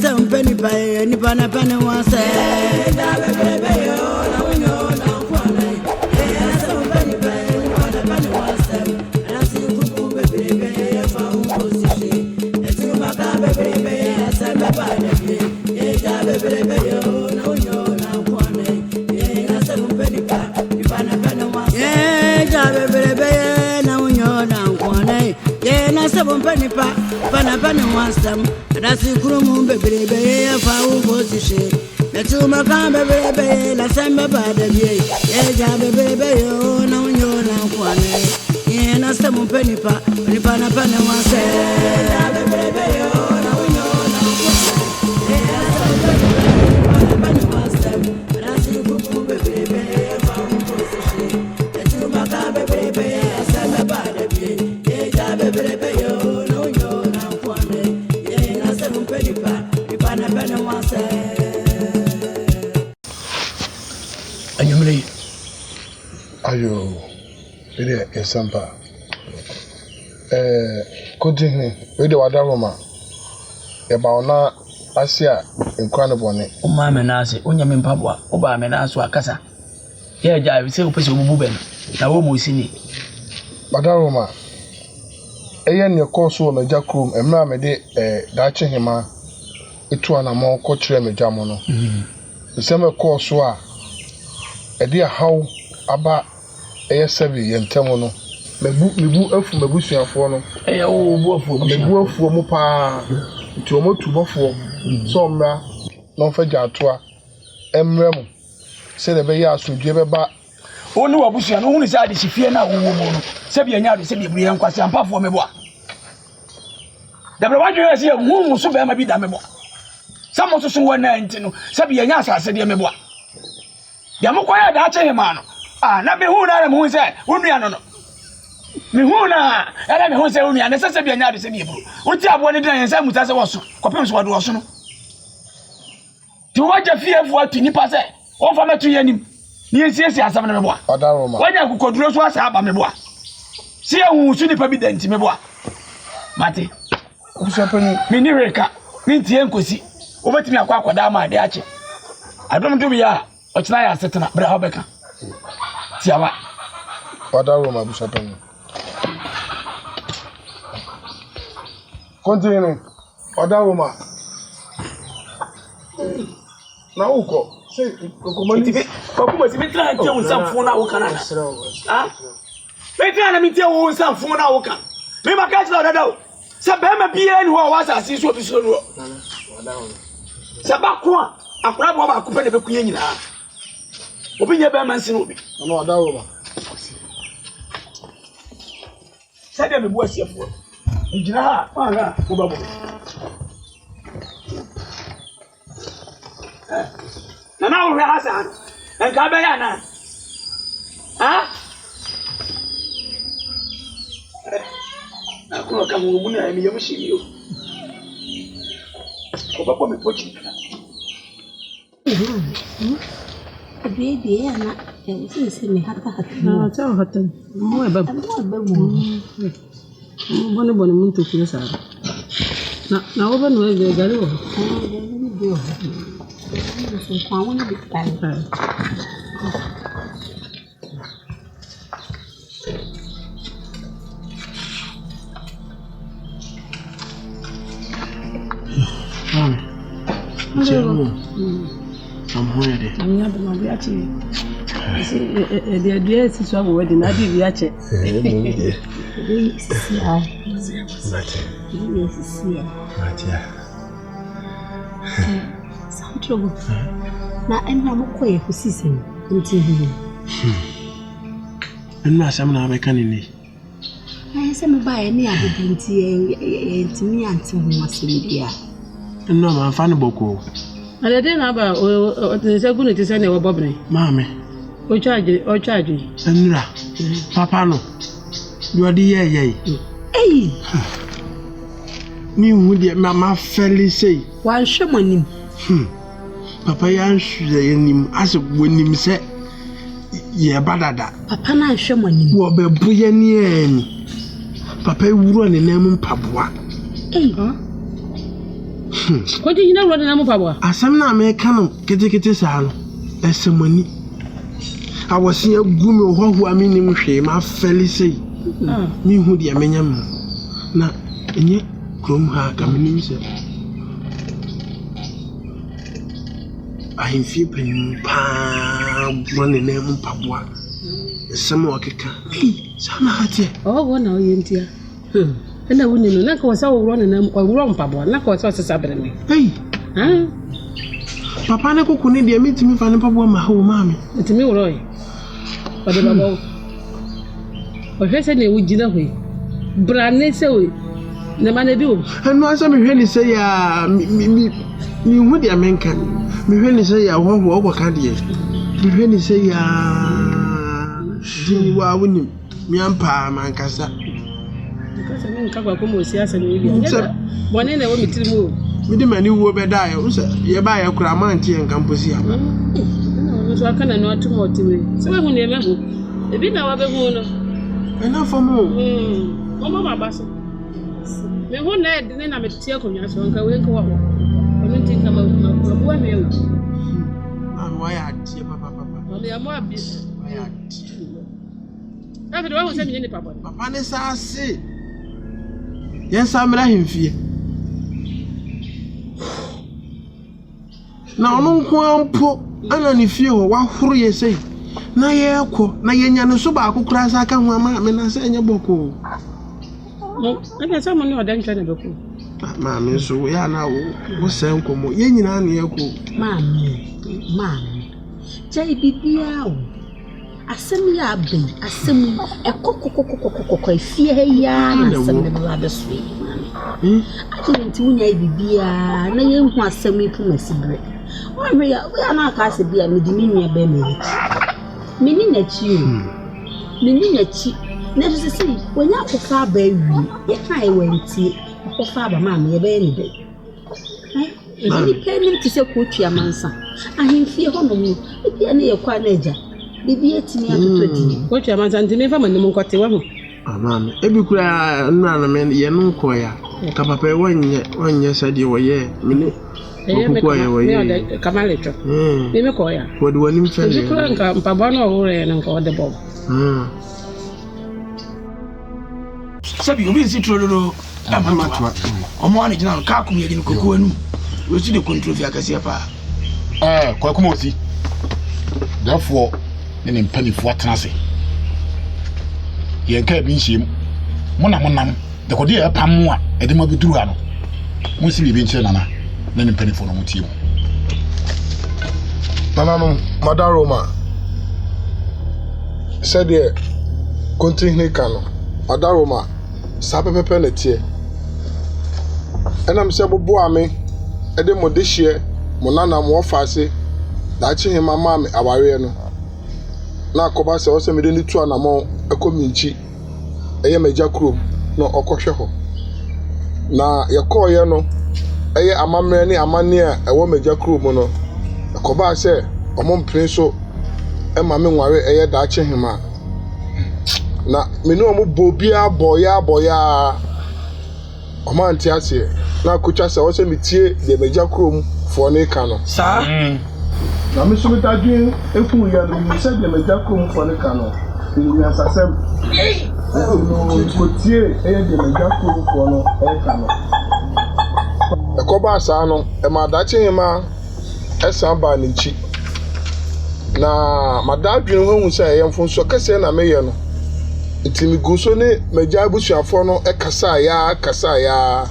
some penny pie, any pana penny one say. Penny wants them, and I see Krum baby, a foul position. The two Macam baby, la samba bad of ye, baby, oh, no, you're now one. And I some penny pa, Nipana penny wants Ayo, ile esampa. Kodin we de wadaroma. E ba ona asia nkwa ne bone. O ma me na ase, onya me mpaboa, o ba me na aso akasa. Ye ja we se o pese obubu ben. Na wo mo sini. Wadaroma. Eye ne koso na jakrom, emra me de daache hema etu anamo ko kire me jamo no. Nseme koso a e de haw aba eyesabi yentemo no mebu afu mabusuafo no wo afu mebu afu mo pa nti o motubofo so mra no fa jatoa emrem se de be ya asodwe be ba oni wabusua no hunu se ade sifie na wo mo no se bi anya ade se bi bure nkwase ampafo mebo dabra wadwe se hu so be ma bi da mebo samo so so wana nti no se bi anya asase de mebo ya mokoya da ache hema no na me hu na me hu se unua no me hu na ala me hu se unua na se bi anya de se bi buru uti abo ne dan se muta se woso kopem so wado woso no ti waja fiefo atu nipa se won fa metu yanim ni ensiesie asam na meboa odaroma wanya kukoduro so asa aba meboa si ehu su nipa bi danti meboa mate obusapani me ni reka me ntie nkosi obetimi akwakoda ma de ache adom to biya ochina ya setena bra hobeka tiawa odaroma obusapani continue odaroma na uko say ukomani kokuma si metra ntie unsamfo na wo kana metra na metie wo unsamfo na wo kana me maka chira dada o se be ma bia ni ho wa asase so obiso no se ba ko akora bo ba ko pe na be kuye nyina obi nye be man sin obi no odaroma se de me bu asiefo njina ha aga wo ba bo na wo ha sa enka be ya na akoro ka mo mu na mi yam shi yo ko ba ko me pochi baby yana yanzu sai me haka na ta hata mu ba bone mun to kula sa na wo ba no ga gari wo so kwa woni bi kai I'm hungry. I'm not going to be at you. The idea is to have a wedding. I did yache. Some trouble. Now I'm not quite for season until you. And now some now I can in it. I said, buy any other beauty to me until we must be there. And no, I'm funny boko. I didn't have a second to send a bobby. Mammy, or charge you. And Papa, no, you are the yay. Hey, me would yet Mamma fairly say, while showing him. Papa answered him as when him said, yeah, badada. Papa, I show money. What be Buyani? Papa would run in name Pabua. Hey, What do you know what an amapa? Asam na me kan kete saa no. Esemani. I was here gumi ho ami nim hwe ma feli sei. Me hu dia menyam. Na enye krom ha ka menim se. Ahemfie panyin pa brone na mu paboa. Esem o keka. Sana hate. Wona o yentia. Ena woni no na ka wasa wo run na o run paboa na ka wasa sesa bere me. Papa na koko ne dia metimi fa ne paboa ma ho ma me. Metimi wo roy. Ode baba. O hwese na wugina hoi. Brane se we. Na ma na bi wo. Eno asa me hwe ni se ya mi hu dia menka. Me hwe ni se ya wo ogwaka de. Me hwe ni se ya dini wa woni mi ampa mankasa. Because me nka kwa ko si asa ni bi. Bone na wo mitiri mu. Mi di mani wo be da yo se ye ba ya kura man tie nka mposi ya. So aka na no atomo tiwe. Se wa hu ne mehu. Ebi na wa be hu no. Ena fomo. Mama baba so. Me hu na de na me tie konwa so nka we nka wa. Onu tin ka ma wa me o. Wa ya tie papa. Me ya mo abi. Wa ya tie. Afi do wa hu se me ni papa. Papa ne sa se. Yen sa mra hemfie. Na ono nko ampo ana ne fie ho wa horo ye sei. Na ye ekọ na ye nya ne so ba akokura sa aka ho ama me na se enye boko. Aka sa mo ne odan twa ne boko. Ma me so ya na wo se nkomo ye nyina na ye ko. Ma. Jai bibia o. Asem ya be, asem ekokokokokokoko efie ya na asem ne ba be so. Ati wunya bibia na ye hu asem ipu masibre. We ya na aka se bia me di minua be me. Meni na chi na so se wonya akofa ba wi ye kan e wantie akofa ba ma me ye be ni de ni penim ti se kotwa mansa ahemfie ho no mu bia na ye kwa na agya bibia timi atotodi kotwa mansa ntimi fa manim nkote wa ho amam ebi kura na me ye no nko ya ka papa wonye sadi wo ye mini okukwa ye wo ye kamaleto me ko ya wodi wani mfele kura nka mpaba no wo re na nka ode bob Sabi obi si trololo amatwa omo ani jina ka kum ye ni koko anu we si de control fi akase pa kwa kuma osi therefore ne mpanifo atenase ye nka bi nhiem monam de kodi e pam a e de ma biduru ha no mo si bi nche nana ne mpanifo no mutie mo nana no madaroma said ye continue kano madaroma sapepepe na tie enam se bobo ame ede modehie monana mo ofase da chi hima mama aware no na akoba se o se mede ni tu anamo ekominchi eye meja krom no okohwe ho na yekoye no eye amamre ni amane a ewo meja krom no akoba se omompre so e mame nware eye da chi hima na menu omo bobia boya omanti ase na kucha se o se mitie de meja krom fo ne ka no sa na me so metadwen efu ya no mi se de meja krom fo ne ka no ni asasem no kotie eye de meja krom fo no e ka no ekoba asa no e ma da chi hima esa ba ni chi na madadwen ho hu se eye mfo so kase na meye no itimi guso ne meja abusuafo no kasa ya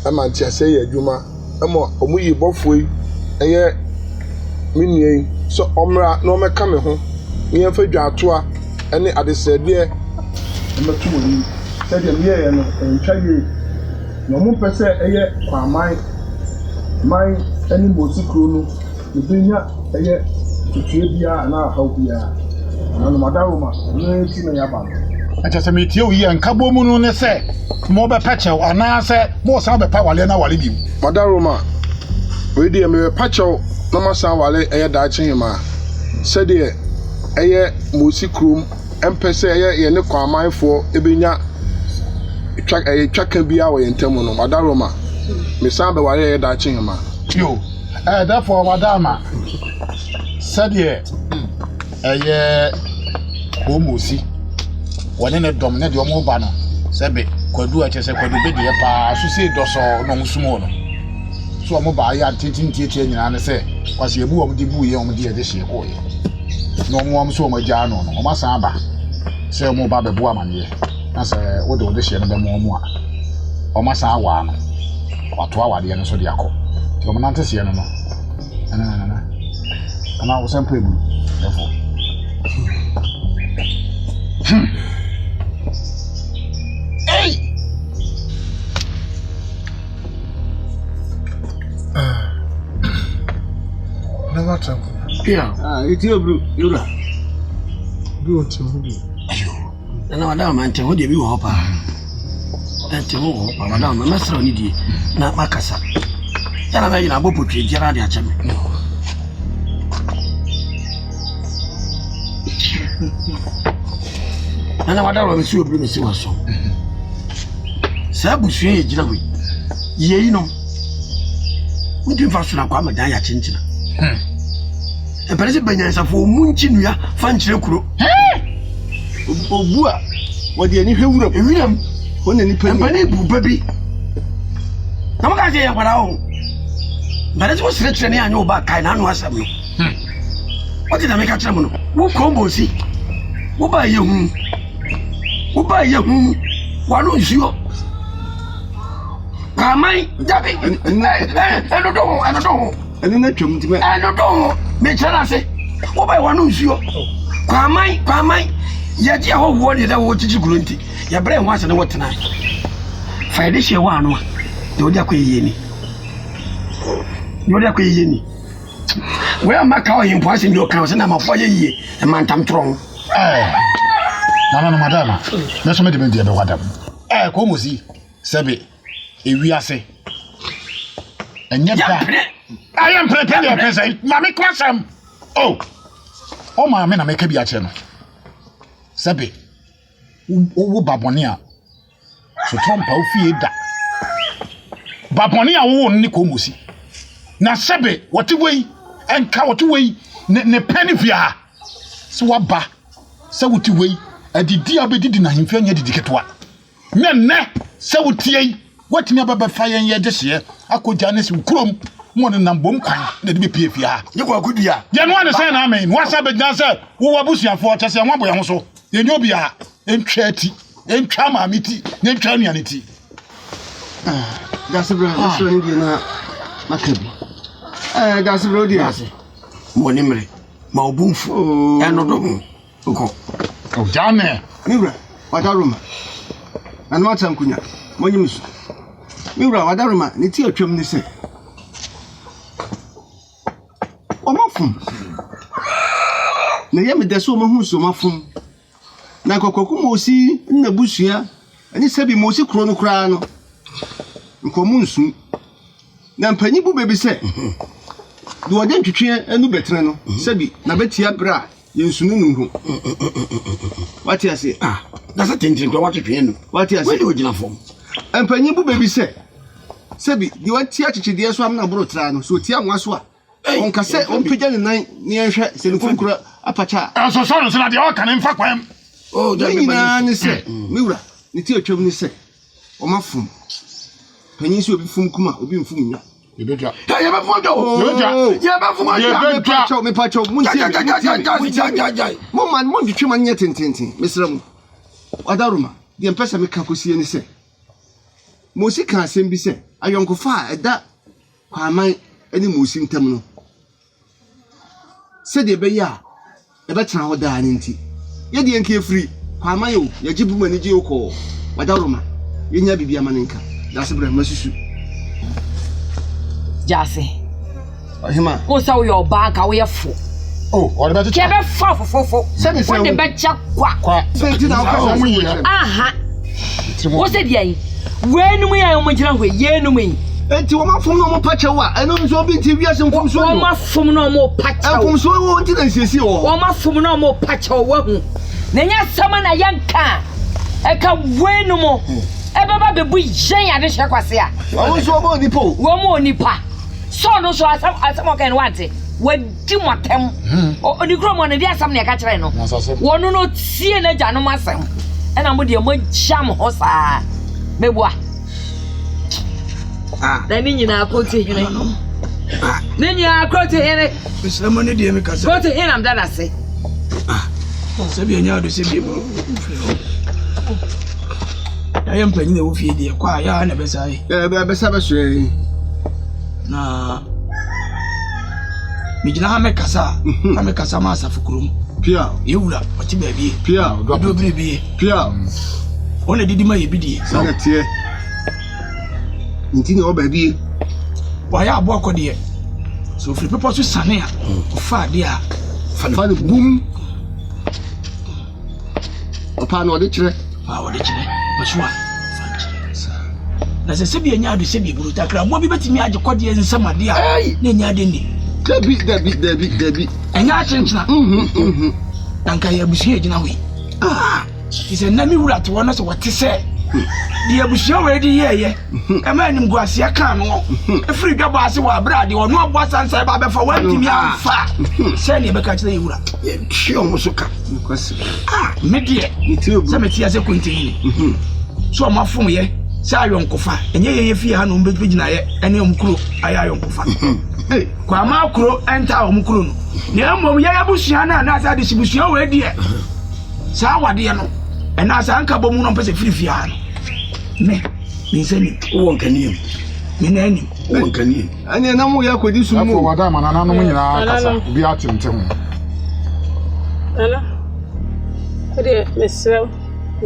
amanti ase ya adwuma amo omuyi bofoi eye minie so omra no meka me ho nye fa dwaatoa ene adesede emetu woni sede miye no ntwaye no mo pese eye kwa mai eni bosi kro no binya eye tutue bia na hawbia na no madaroma no ti na yaba acha se metie wi anka bomu no ne se mo be pachew ana se mo sa be pa wale na wale bi madaroma we dey me pachew na masa wale eye da chihima sede eye mosi krom empese eye ye ne kwamanfo ebenya twaka bia wo yentemu no madaroma me san be ware da chi hima yo therefore madama said ye komosi wone ne dom ne de omo ba no sebe kwadu a chese kwadu be de pa so se do so no musumo no so omo ba ya tintintie nyina ne se kwase ebu omo de bu ye omo de de hye ko ye no omo so omo ja no no omo san ba se omo ba be bu amane na se wo de hye no be mo omo a omo san wa no wato awade no so de akọ ti omo nante se no no ana wo san prebu therefore hey never talk yeah it's your bro yura do to me ayo na madam ante ho de bi wo pa ante ho pa madam ma sra ni die na makasa yana ba yina bo potwe jira de a cheme ana madam ma si obri me si waso sabu suen ye jira we ye no wudi fa so na kwa madan ya chinchina e pare se banyansa fo munchi nua fa nchire kuro obu a wodi ani hwewura ewiram wona ni pani empane bu babi na maka je ya kwara o bare se wo sire kire ne anyo ba kai na anu asam no wodi na meka kire mo no wo kombosi wo ba ye hu wanu nsuo kamai jabi eno do eno na twam ntime eno do me chana se wo ba wanu nsuo kamai ya ji ho wo ni da wo chichi gurunti ya bre ho ase ne wotena fa de hye wa anu de odi akoye ni we amaka o yimpo ase ndio kan se na mafo ye yie e mantam tron na madama me so me de be de wadam komosi sebe ewi ase enye da I am prepared to present mami kwasam oh ma me na me ka bi a che no sebe wo babone a so trompa wo fie da babone a wo ni komosi na sebe wote wei enka wote wei ne penny via so waba se wote wei adidi abedidi na himfia nya didi ketwa ne se wote yi watimi ababa fa yen ye gyehye akogya ne si kurom mo ne nambom kan na de be pie fia ye kwa kudua ye no ane say na amen wa sa begna say wo wabusuafo chese ye nwabo ye ho so ye nyo bia entwa ati entwa maamiti ne entwa nuane ti that's bro so ndi na makabi that's bro dia mo ni mre ma obunfu eno do ko o jane miura wadaruma anu matam kunya monyimsu miura wadaruma ni ti atwam ni se omafum na yemi deso mahu so mafum na kokoku mosi na busua ani sabi mosi kro no kra no nkomunsu na mpanyi bu bebi se do wode ntwetwe anu betre no sabi na betia bra yensunu nuhu wati ase dasa tentin kwa watwetwe no wati ase we do gina fom mpanyi bu bebi se sabi di wati achichide so am na bro tra no so tia nwaso a on kase on pija ne nan ne ehwe se ne kunkura apacha so so na de o kan mfa kwam ni na ne se miura ne ti atwam ne se o mafum panyi si obi fum kuma obi mfum nya yebeja ye ba fum do ye ba fum ya me pacho mun se mo man mo twetwe man nya tintintin mesram wadaruma de empesa me ka kosie ne se mo si kan asem bi se ayonkofa eda kwaman ani mo si ntam no se de be ya e be tena ho da ani nti ye de enke free kwaman yo ye gibu mani je okọ wadaruma ye nya bibia maninka that's bra masusu Jase. Hima. Ko sa wo yo ba ka wo ye fo. Ori be Ke be fo. Se de se wo de be cha kwa. Se ti na o ka mu yi. Aha. Wo se de ai. We nu mu ya mo jira hwe ye nu mu yi. Enti wo ma fom no mo pacha wa eno nso bi ti wiase mfom so. Wo ma fom no mo pacha. Mfom so wo nti na siesi wo. Wo ma fom no mo pacha wo hu. Na nya sama na yanka. E ka we nu mo. baba be bu yen ade hye kwase a wo so bo nipa wo mo nipa so no so asam okan wante wadi motem oni kro mo ne dia asam ne ka kire no wono no tie na gya no masem ena mo de mo jam ho saa mebua na ni nyina akoti hene ni nyina akoti hene Islam ne de me kasa akoti hene am dada se sabi anya do se bi mo ya mpanyi na wo fie de kwa ya na besa yi besa beso na mijina ha me kasa ma asafukuru pia yewura oti ba bi pia do bi pia ona didi ma ye bi die sa na tie nti na o ba bi wa ya abo akode so free people so sane a fa de a fa de boom opa no de kire Pachua. Na se sebi anya do sebi buru takra mo bi betimi age kode ensama de a na nya de ni. Debi. Anya chenchina. Na nka ya busu agina we. Ise na mi wura to wono so wote se. De abusu we de ye. E ma anim guase aka no. E free dwaba ase wa bra de ono abo sansa ba befa wantimi amfa. Se ne be ka kire wura. Tio mo so ka. Me de. Se me tia se kontini. So ma fom ye. Se ayonkofa. Enye ye fie ha no mbe gina ye. Ene omkuro ayonkofa. Kwa makro enta omkuro no. Ne amom ye abusua na asa de sibusua we de. Sa wade no. Ena asa anka bomu no pese firifia no. Me nsani wo nkaniem. Me na ani wo nkaniem. Ani na mo ya kwedi su mu. Wada mana na no nyina kasa bi atemtem. Ala. Ode mesrew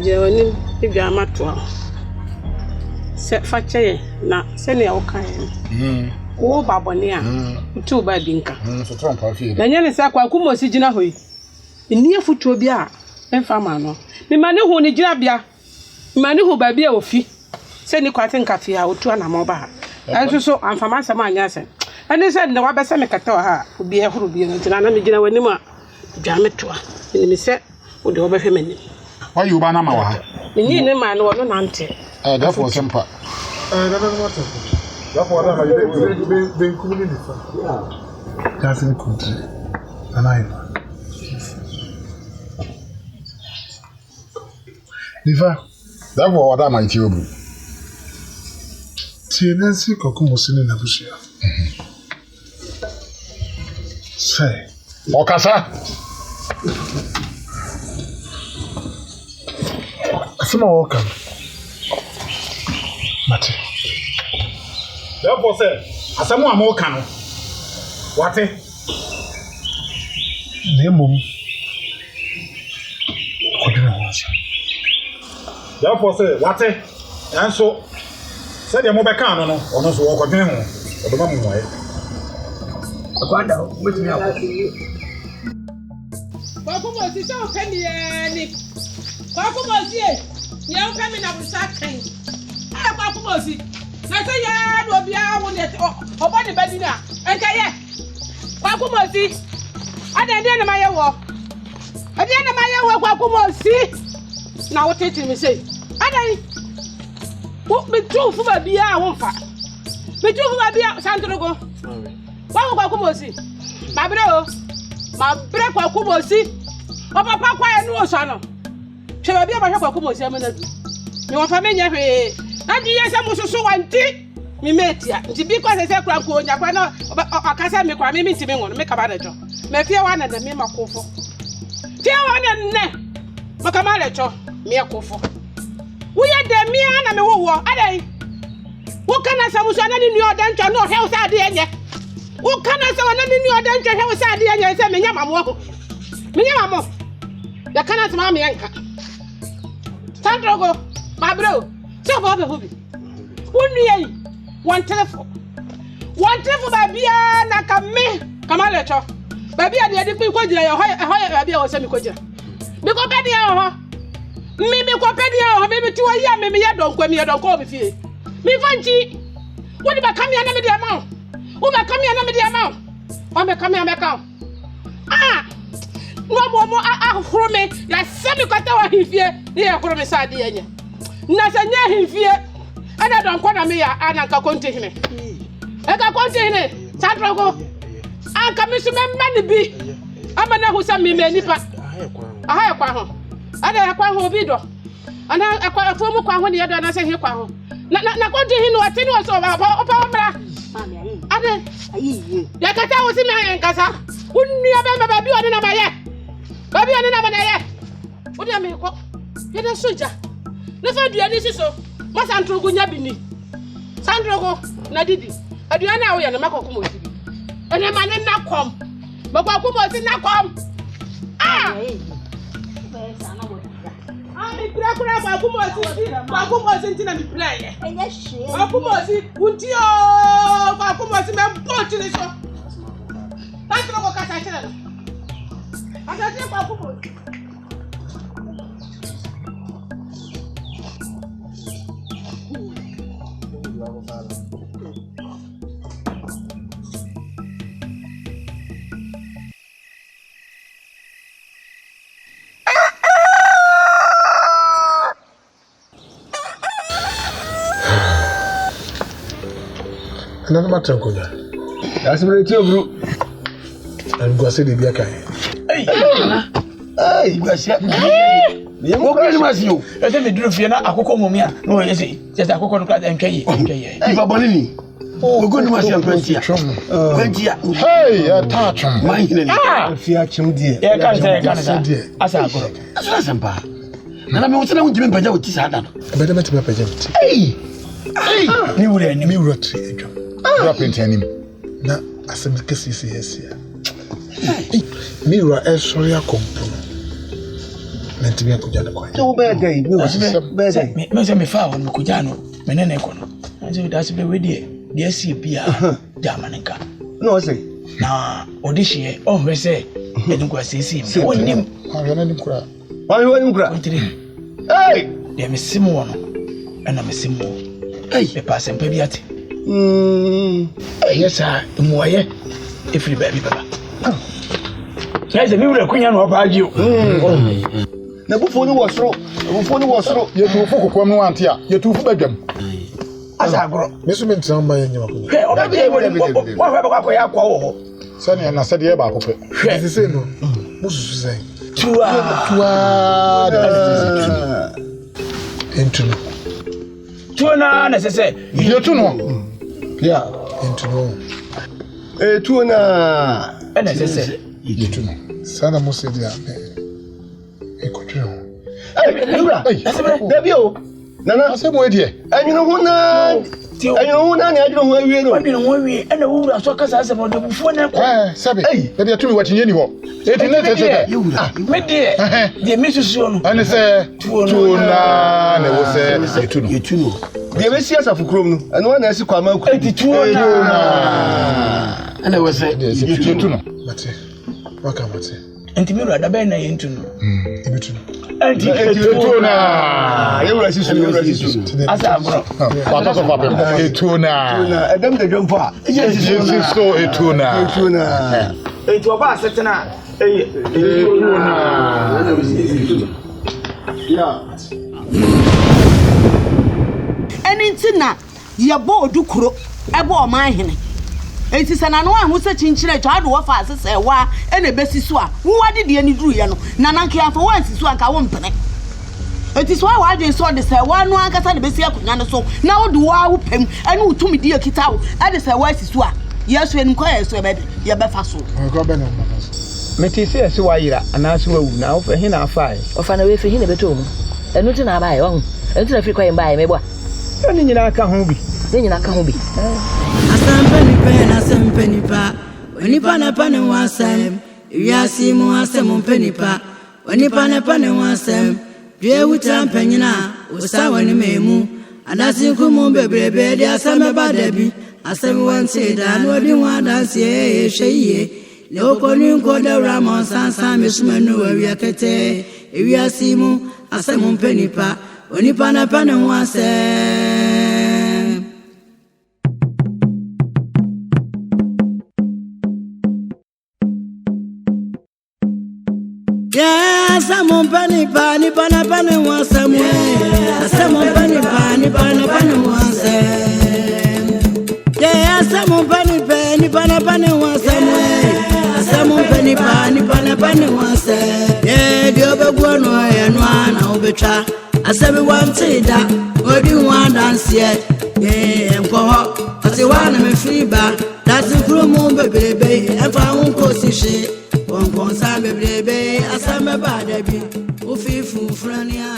je wani bi amato. Se fache na se ne o kan. Wo babone a tu ba binka so tron pa fie na nyane sa kwa kumo si gina hoyi ni afutuo bi a emfa ma no me mane hu ni gina bia me mane hu ba bia ofi se ni kwate nkafe a otu ana mo ba enso so amfa ma sama anya se ene se ne wa be se me kata ha obi e huru bi no tina na me gina wani mu a dwa metoa ni me se o de obehwe mani wa yu ba na ma wa ha ni ne ma no no nante therefore sempa Therefore, I have been communicating. That's a country. And I know. Diva, therefore, what am I to you? Nancy Kokumosin in Abusia. Say, Okasa. I'm welcome. Mate. Therefore, sir, as someone more can. What? Nemum. Therefore, sir, what? And so, said the mobile can, or no, so walk again. Or the moment, Akwanda with me up. Kwakumo si so kani ni. Kwakumo si ye o kami na busa kan. Kwakumo si. Na se ya do bia wo ne obo ne badi na. Enka ye. Kwakumo si. Ada na maye wo. Ada na maye wo kwakumo si. Na wo tete mi sei. Ada yi. Wo me tu fu ba bia wo mfa. Me tu fu ba bia santrogo. Wa kwakumo si. Ma bre o. Ma bre kwakumo si. O papa kwa enu o sano. Hwe ba bia ba hwe kwakumo si amenadu. Me wo fa me nya hwe. Adi yesa mususu wanti mi metia nti bi kwa sese kura ko nya kwa na akasa me kwa me ntimi ngono me ka ba lecho me fie wa na da me makofo fie wa na ne maka ma lecho me akofo wo ye da mi ana me wo adai wo kana sa musu ana ni nu oda ntwa no he usa ade enye wo kana sa wana ni nu oda ntwa he usa ade enye se me nya mamo ho me nya mamo ya kana tuma me yanka Sandrogo ma bro so ba be hobi wonu yi one telephone ba bia na ka me kama lecho ba bia de ko jira yo ho ba bia wo se mi ko jira mi ko pe dia ho mi ko pe dia ho mi tuwa ya mi ya donkwa mi fie mi fanchi woni ba kam ya na me dia ma wo ba kam ya na me dia ma o me kam ya me ka no mo horo me ya se mi ko ta wa fie ya horo me sa de anya na sanya himfie ada don kwa na me ya ananka konte hene eka konte hene sadrogo anka mi so memma ne bi amana hu sa me nipa aha kwa ho ada kwa ho bi do ana akwa afomu kwa ho ne yedo na se he kwa ho na konte hene o tini o so ba opa bra ade ayi ya kata wo si me ayen kasa unni abemba ba bi oni na maye ba bi oni na ma na ye odi ame ko yeda soja na fa duani si so ma santrogo nya bini santrogo na didi aduani a wo ye na makoko mo si bi ene ma ne na kom makoko mo si na kom mi kura ba kumo si ntina mi play enye she ba kumo si unti o ba kumo si me boti ni so santrogo ka sa chere no atati ba kumo Nana matankonya. Asibere ti obru. Angwase de bia kan. Igwasia. Ye mo kwa ni masio. Ese me duru fie na akokọ momia. No yesi. Just akokọ no kra enkaye. Iba boni ni. Ogo ni masio prantia. Prantia. Hey, ya tachum. Mahine ni. Fie achim die. E kan say asa agoro. Asura sempa. Nana me wotena wunjime mpaja woti sa da no. Bede meti me paje mti. Ni wure ni Mi wura tri edwam. Wura penti anim. Na asem kesisi yesia. Mi wura esori akompo. Menti bi akuja na kwa. To be dai, mi wo be dai. me se me fa won ko jano me nene ko no. Anse da se be we de sie bia jamanka. No say. Na odihie o hwe se edun kwa sisi mi. Wonim. Ahwe na nim kura. Wa ni kura. Hey! De me simu wono. Ana me simu. Hey, e passe mpa bi ate. Yes sir, muaye. Efri baby baba. Sai se mi wura kunya no ba agio. Na bufo ni wo soro. Bufo ni wo soro. Ye tu fu kokom no ante a, ye tu fu badwam. Asa agoro. Me so me ntan ba ye nyama kunya. He, oba bi e wo wa ba kwa ya kwa wo. Sani na sade ye ba akopɛ. Sisi se no. Mususu sai. Tua. Entuno. Tuona na sese. Ye tu no. Ya, entuno. Tu na. Na sese. Ye tu no. Sana musi dia. Ekotwe. Ewura. Dabi o. Nana Asemo edie. anyino hu na. Anyino hu na anyino hu awie no. Anyino hu awie na wura so kasa asemo de bufo na ko. Sabe. Dabi atumi watinye ni ho. Eti na tete. Me de me susu no. Ani se tuona na wo se etuno. Etuno. De be sia safukrom no. Eno na esi kwama ku. Eti tuona. Ana wo se etuno. Mate. Waka mate. Enti me wura da be na ye ntuno. Etuno. Enti etuona. Ewura sisu. Asa agoro. Pata so fa pem. Etuna. Edem de dwom fa. Yes, so etuna. Etuna. Enti oba asetena. Etuna. Ya. Enintina ye bo odukuro ebe o man hene. Enti sana no ahu se chinchire twa do fa asese wa ene besisu a wo wade de ani duru ye no nananke afo wan sisu anka wo mpene. Enti so wa adwen so de se wa no ankasa de besi akunya no so na wo de wa wo pem ene utumi de akita wo ade se wa sisu a yesu enim kwa yesu ebe ye befa so. Ko be no. Meti se se wa yira anase wa wu na wo fa hina afai. O fa na we fi hina beto mu. Enu ti na bae wo. Enu ti na fi kwa yemba ye mebo. Ni nyina ka ho bi. Ni nyina ka ho bi. Asampeni pa. Onipa na pa ne wasem. Wiase mu asem mpeni pa. Onipa na pa ne wasem. Dwe wuta mpanyina usawa ni memu. Adasi kumu bebrebe de asame badabi. Asame wanse da no di wadanse ye hweye. Le oponi nko de ramon sansan mesumanu awia kete. Wiase mu asem mpeni pa. Onipa na pa ne wasem. Yeah. Yeah, someone penny pani pana pani was somewhere. Someone penny pani pana pani was yeah, someone penny pana pani was somewhere. Someone penny pani pana pani was yeah, the other one and one I'll be try. I said we want to that. What do you want dance yet? Yeah, and for her, I say one of my free back. That's the crew moon baby, and I won't go see shit. One concern baby, I said my bad baby. Ufi fu frania.